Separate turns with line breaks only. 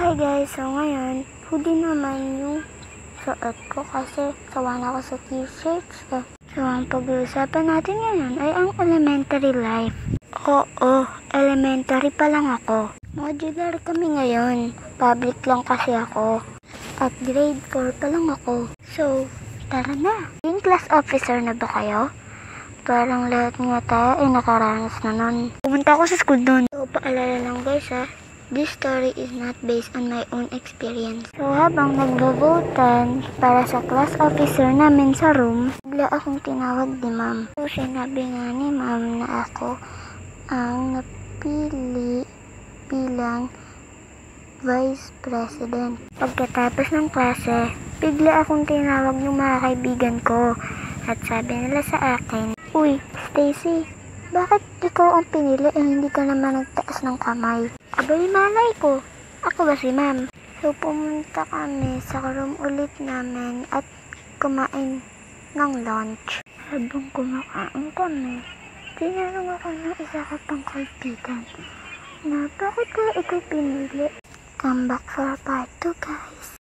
Hi guys, so ngayon, hoodie naman yung suot ko kasi sawa na ako sa t-shirts eh. So ang pag-uusapan natin ngayon ay ang elementary life. Oo, elementary pa lang ako. Modular kami ngayon, public lang kasi ako. At grade 4 pa lang ako. So, tara na. Yung class officer na ba kayo? Parang lahat nga tayo ay nakaranas na nun. Pumunta ako sa school dun. So, paalala lang guys ha. This story is not based on my own experience. So, habang nagvo-votan para sa class officer namin sa room, bigla akong tinawag ni ma'am. So, sinabi nga ni ma'am na ako ang napili bilang vice president. Pagkatapos ng klase, bigla akong tinawag ng mga kaibigan ko. At sabi nila sa akin, "Uy, Stacy, bakit ikaw ang pinili eh hindi ka naman nagtaas ng kamay?" Abay malay ko, ako ba si ma'am? So pumunta kami sa room ulit namin at kumain ng lunch. Habang kumakain kami, tinanong ako ng isa ko pang kaibigan na bakit ka ikaw pinili? Come back for part 2 guys.